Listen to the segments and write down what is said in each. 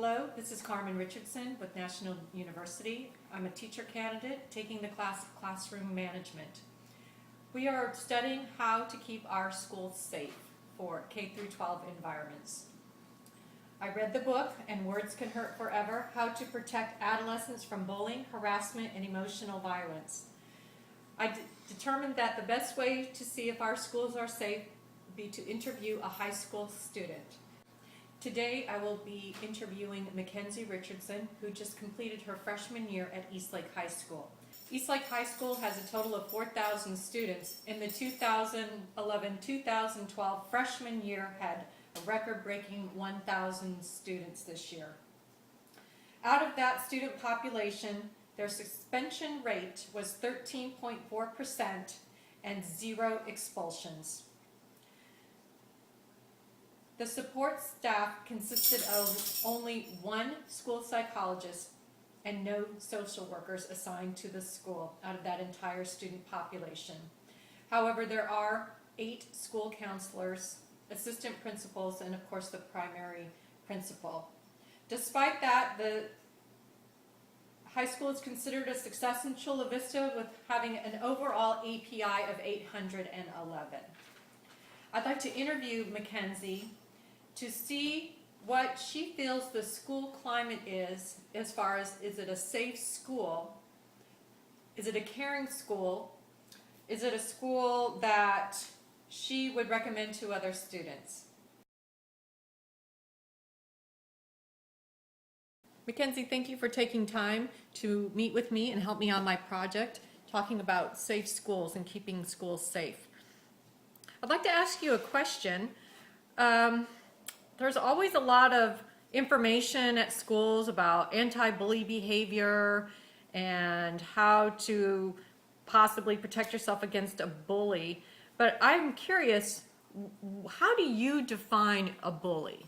Hello, this is Carmen Richardson with National University. I'm a teacher candidate taking the class of Classroom Management. We are studying how to keep our schools safe for K through 12 environments. I read the book, And Words Can Hurt Forever, How to Protect Adolescents from Bullying, Harassment, and Emotional Violence. I determined that the best way to see if our schools are safe would be to interview a high school student. Today I will be interviewing Mackenzie Richardson, who just completed her freshman year at Eastlake High School. Eastlake High School has a total of 4,000 students. In the 2011-2012 freshman year had a record-breaking 1,000 students this year. Out of that student population, their suspension rate was 13.4% and 0 expulsions. The support staff consisted of only 1 school psychologist and no social workers assigned to the school out of that entire student population. However, there are 8 school counselors, assistant principals, and of course the primary principal. Despite that, the high school is considered a success in Chula Vista with having an overall API of 811. I'd like to interview Mackenzie to see what she feels the school climate is as far as, is it a safe school? Is it a caring school? Is it a school that she would recommend to other students? Mackenzie, thank you for taking time to meet with me and help me on my project talking about safe schools and keeping schools safe. I'd like to ask you a question. There's always a lot of information at schools about anti-bully behavior and how to possibly protect yourself against a bully. But I'm curious, how do you define a bully?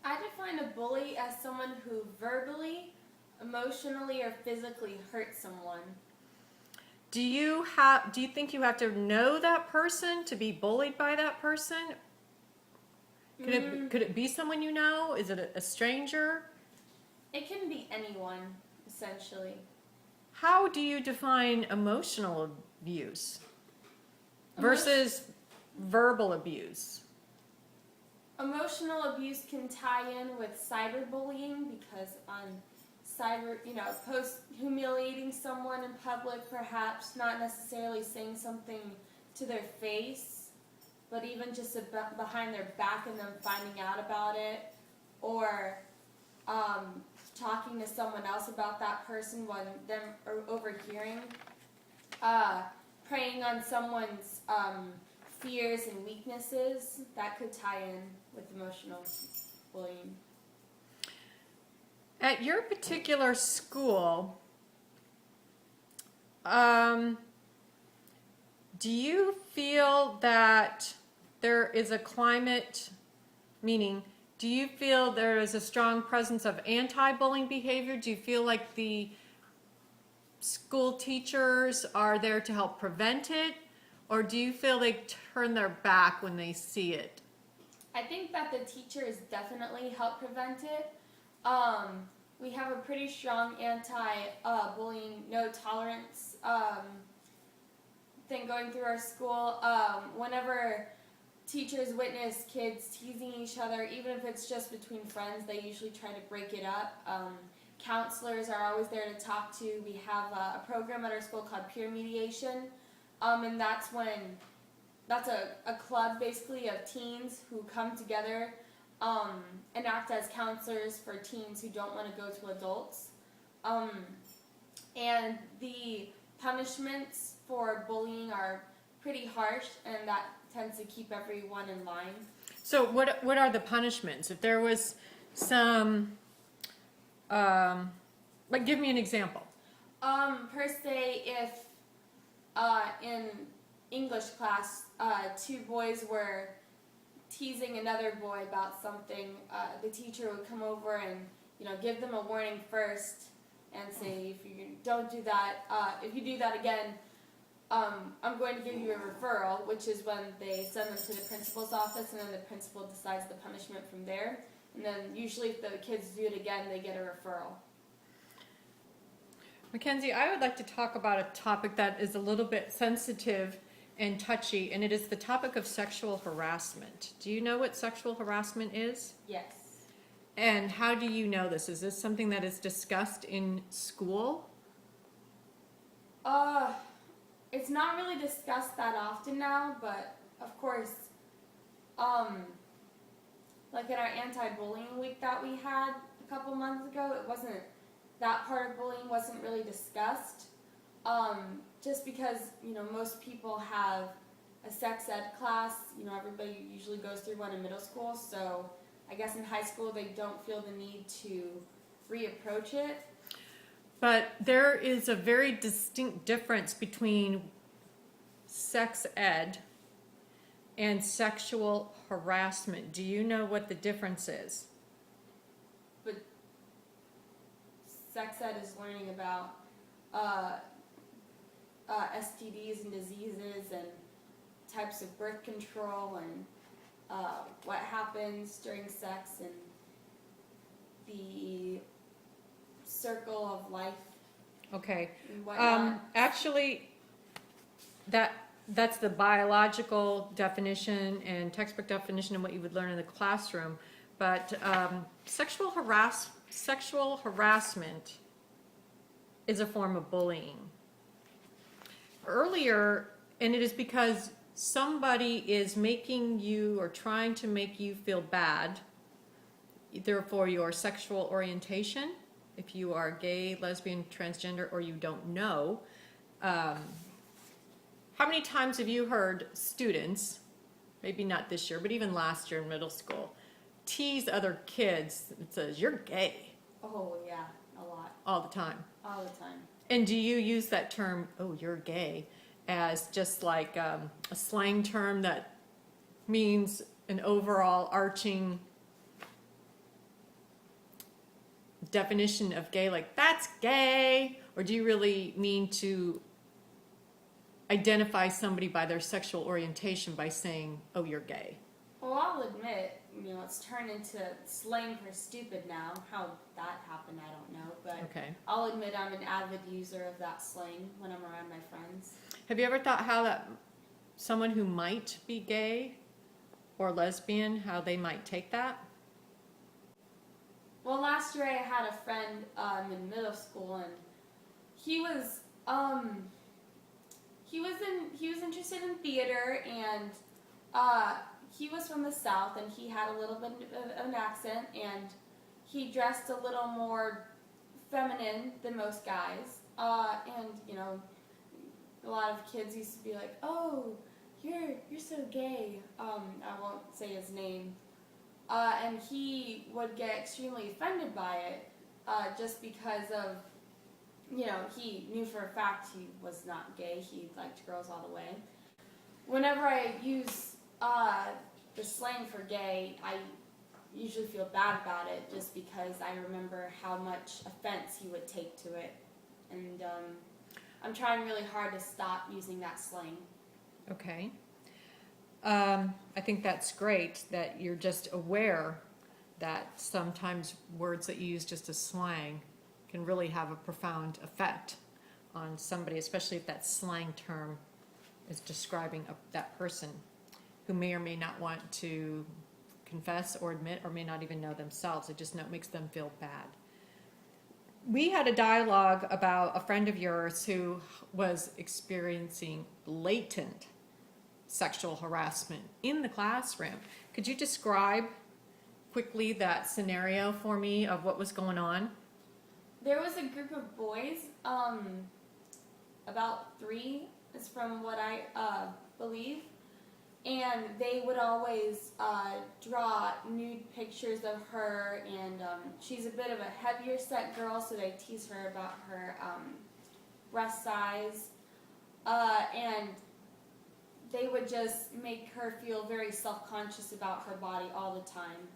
I define a bully as someone who verbally, emotionally, or physically hurts someone. Do you think you have to know that person to be bullied by that person? Could it be someone you know? Is it a stranger? It can be anyone, essentially. How do you define emotional abuse versus verbal abuse? Emotional abuse can tie in with cyberbullying because on humiliating someone in public, perhaps not necessarily saying something to their face, but even just behind their back and them finding out about it, or talking to someone else about that person when them overhearing, preying on someone's fears and weaknesses, that could tie in with emotional bullying. At your particular school, do you feel that there is a climate, meaning, do you feel there is a strong presence of anti-bullying behavior? Do you feel like the school teachers are there to help prevent it? Or do you feel they turn their back when they see it? I think that the teachers definitely help prevent it. We have a pretty strong anti-bullying, no tolerance thing going through our school. Whenever teachers witness kids teasing each other, even if it's just between friends, they usually try to break it up. Counselors are always there to talk to. We have a program at our school called peer mediation, and that's a club basically of teens who come together and act as counselors for teens who don't want to go to adults. And the punishments for bullying are pretty harsh, and that tends to keep everyone in line. So what are the punishments? If there was some, like, give me an example. Per se, if in English class 2 boys were teasing another boy about something, the teacher would come over and give them a warning first and say, if you don't do that, if you do that again, I'm going to give you a referral, which is when they send them to the principal's office, and then the principal decides the punishment from there. And then usually if the kids do it again, they get a referral. Mackenzie, I would like to talk about a topic that is a little bit sensitive and touchy, and it is the topic of sexual harassment. Do you know what sexual harassment is? Yes. And how do you know this? Is this something that is discussed in school? It's not really discussed that often now, but of course, like in our anti-bullying week that we had a couple months ago, it wasn't, that part of bullying wasn't really discussed. Just because, you know, most people have a sex ed class, you know, everybody usually goes through one in middle school, so I guess in high school they don't feel the need to reapproach it. But there is a very distinct difference between sex ed and sexual harassment. Do you know what the difference is? But sex ed is learning about STDs and diseases and types of birth control and what happens during sex and the circle of life. Okay. And whatnot. Actually, that's the biological definition and textbook definition of what you would learn in the classroom. But sexual harassment is a form of bullying. Earlier, and it is because somebody is making you or trying to make you feel bad, either for your sexual orientation, if you are gay, lesbian, transgender, or you don't know. How many times have you heard students, maybe not this year, but even last year in middle school, tease other kids? It says, "You're gay." Oh yeah, a lot. All the time. All the time. And do you use that term, "Oh, you're gay," as just like a slang term that means an overall arching definition of gay, like "that's gay"? Or do you really mean to identify somebody by their sexual orientation by saying, "Oh, you're gay"? Well, I'll admit, you know, it's turned into slang for stupid now. How that happened, I don't know. But Okay. I'll admit I'm an avid user of that slang when I'm around my friends. Have you ever thought how that someone who might be gay or lesbian, how they might take that? Well, last year I had a friend in middle school, and he was interested in theater, and he was from the South, and he had a little bit of an accent, and he dressed a little more feminine than most guys, and you know, a lot of kids used to be like, "Oh, you're so gay." I won't say his name. And he would get extremely offended by it, just because of, you know, he knew for a fact he was not gay. He liked girls all the way. Whenever I use the slang for gay, I usually feel bad about it, just because I remember how much offense he would take to it. And I'm trying really hard to stop using that slang. Okay. I think that's great that you're just aware that sometimes words that you use just as slang can really have a profound effect on somebody, especially if that slang term is describing that person who may or may not want to confess or admit or may not even know themselves. It just makes them feel bad. We had a dialogue about a friend of yours who was experiencing latent sexual harassment in the classroom. Could you describe quickly that scenario for me of what was going on? There was a group of boys, about 3 is from what I believe, and they would always draw nude pictures of her, and she's a bit of a heavier set girl, so they tease her about her breast size, and they would just make her feel very self-conscious about her body all the time.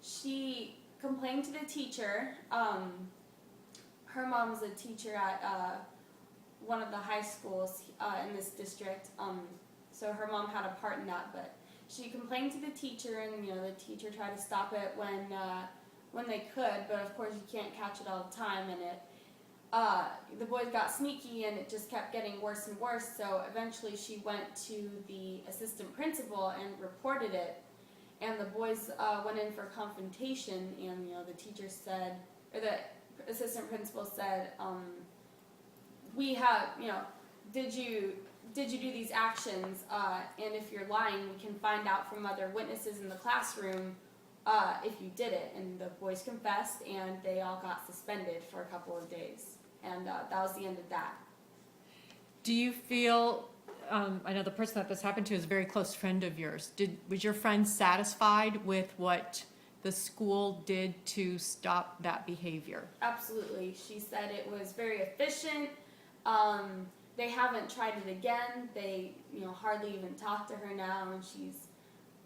She complained to the teacher. Her mom was a teacher at one of the high schools in this district, so her mom had a part in that, but she complained to the teacher, and the teacher tried to stop it when they could, but of course you can't catch it all the time, and the boys got sneaky, and it just kept getting worse and worse. So eventually she went to the assistant principal and reported it, and the boys went in for confrontation, and the teacher said, or the assistant principal said, we have, did you do these actions, and if you're lying, we can find out from other witnesses in the classroom if you did it. And the boys confessed, and they all got suspended for a couple of days, and that was the end of that. Do you feel, I know the person that this happened to is a very close friend of yours. Was your friend satisfied with what the school did to stop that behavior? Absolutely. She said it was very efficient. They haven't tried it again. They, hardly even talk to her now, and she's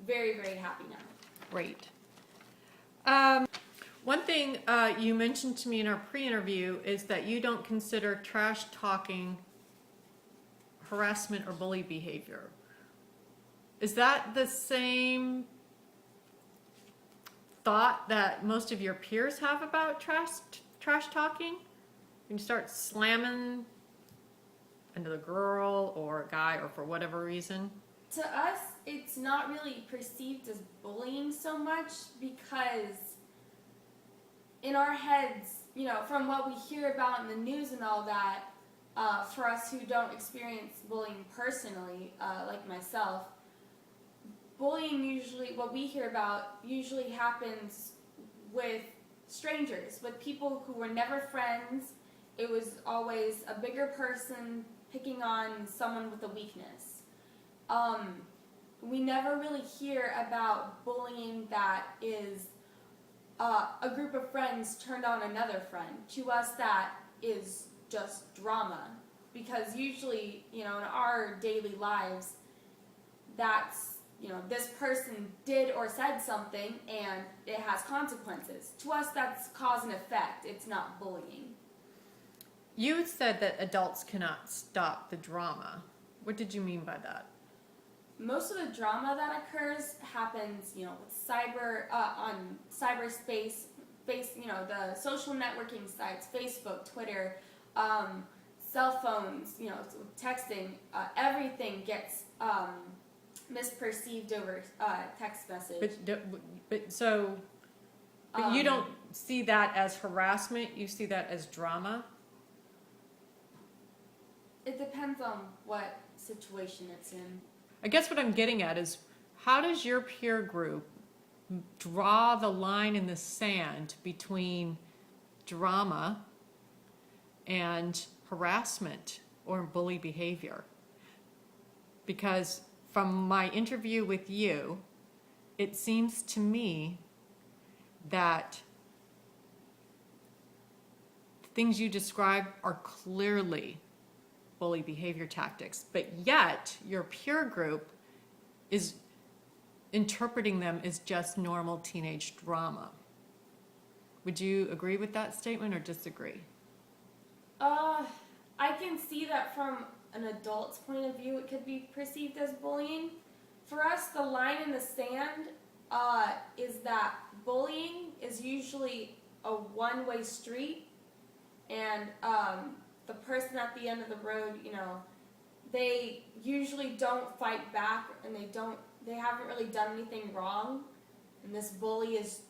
very, very happy now. Great. One thing you mentioned to me in our pre-interview is that you don't consider trash talking harassment or bully behavior. Is that the same thought that most of your peers have about trash talking? When you start slamming another girl or a guy, or for whatever reason? To us, it's not really perceived as bullying so much, because in our heads, from what we hear about in the news and all that, for us who don't experience bullying personally, like myself, bullying usually, what we hear about, usually happens with strangers, with people who were never friends. It was always a bigger person picking on someone with a weakness. We never really hear about bullying that is a group of friends turned on another friend. To us, that is just drama, because usually, in our daily lives, that's, this person did or said something, and it has consequences. To us, that's cause and effect. It's not bullying. You said that adults cannot stop the drama. What did you mean by that? Most of the drama that occurs happens, with on cyberspace, the social networking sites, Facebook, Twitter, cell phones, texting. Everything gets misperceived over text message. But you don't see that as harassment. You see that as drama. It depends on what situation it's in. I guess what I'm getting at is, how does your peer group draw the line in the sand between drama and harassment or bully behavior? Because from my interview with you, it seems to me that the things you describe are clearly bully behavior tactics, but yet your peer group is interpreting them as just normal teenage drama. Would you agree with that statement or disagree? I can see that from an adult's point of view, it could be perceived as bullying. For us, the line in the sand is that bullying is usually a one-way street, and the person at the end of the road, they usually don't fight back, and they haven't really done anything wrong, and this bully has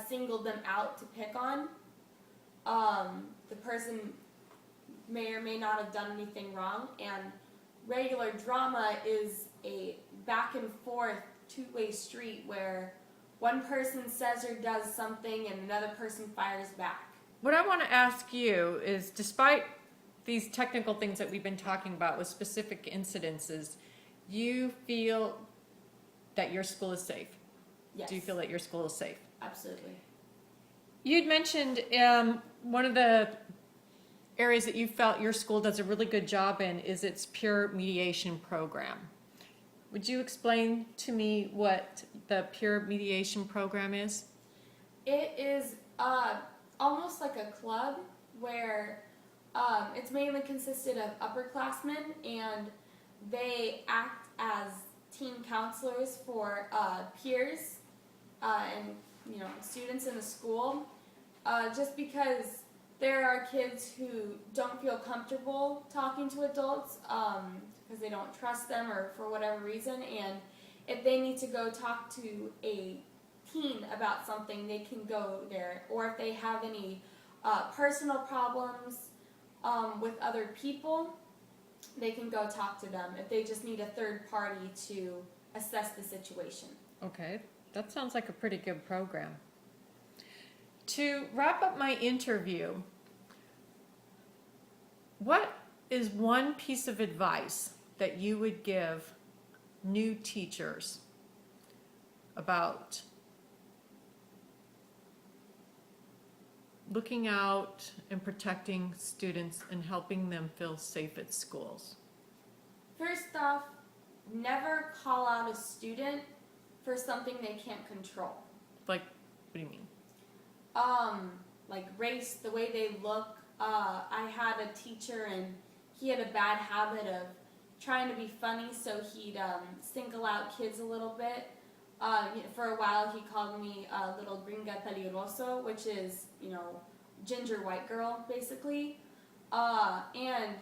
singled them out to pick on. The person may or may not have done anything wrong, and regular drama is a back and forth two-way street where one person says or does something and another person fires back. What I want to ask you is, despite these technical things that we've been talking about with specific incidences, you feel that your school is safe? Yes. Do you feel that your school is safe? Absolutely. You'd mentioned one of the areas that you felt your school does a really good job in is its peer mediation program. Would you explain to me what the peer mediation program is? It is almost like a club where it's mainly consisted of upperclassmen, and they act as teen counselors for peers and students in the school, just because there are kids who don't feel comfortable talking to adults because they don't trust them or for whatever reason, and if they need to go talk to a teen about something, they can go there. Or if they have any personal problems with other people, they can go talk to them if they just need a third party to assess the situation. Okay, that sounds like a pretty good program. To wrap up my interview, what is one piece of advice that you would give new teachers about looking out and protecting students and helping them feel safe at schools? First off, never call out a student for something they can't control. Like, what do you mean? Like race, the way they look. I had a teacher and he had a bad habit of trying to be funny, so he'd single out kids a little bit. For a while he called me little gringa peligroso, which is, ginger white girl, basically. And,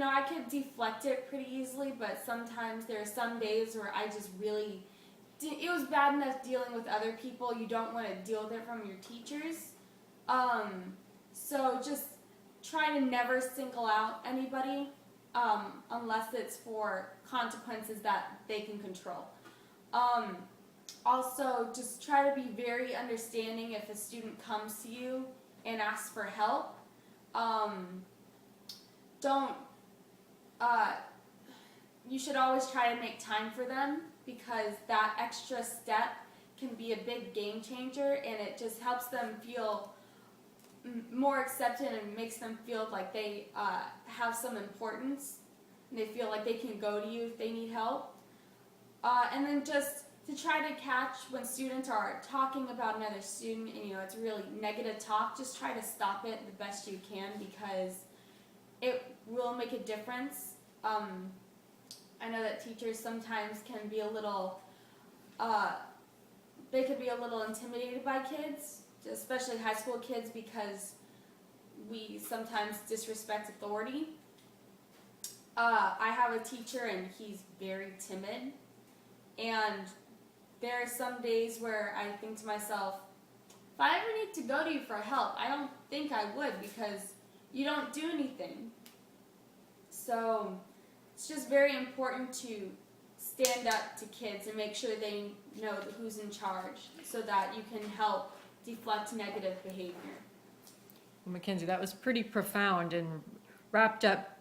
I could deflect it pretty easily, but sometimes there are some days where I just really, it was bad enough dealing with other people, you don't want to deal with it from your teachers. So just try to never single out anybody unless it's for consequences that they can control. Also, just try to be very understanding if a student comes to you and asks for help. You should always try to make time for them, because that extra step can be a big game changer, and it just helps them feel more accepted and makes them feel like they have some importance, and they feel like they can go to you if they need help. And then just to try to catch when students are talking about another student and it's really negative talk, just try to stop it the best you can, because it will make a difference. I know that teachers sometimes can be a little, they could be a little intimidated by kids, especially high school kids, because we sometimes disrespect authority. I have a teacher and he's very timid, and there are some days where I think to myself, if I ever need to go to you for help, I don't think I would, because you don't do anything. So it's just very important to stand up to kids and make sure they know who's in charge, so that you can help deflect negative behavior. Well, Mackenzie, that was pretty profound and wrapped up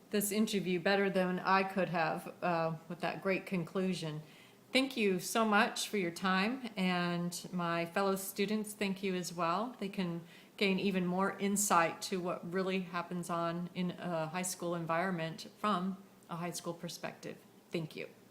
this interview better than I could have with that great conclusion. Thank you so much for your time, and my fellow students, thank you as well. They can gain even more insight to what really happens in a high school environment from a high school perspective. Thank you.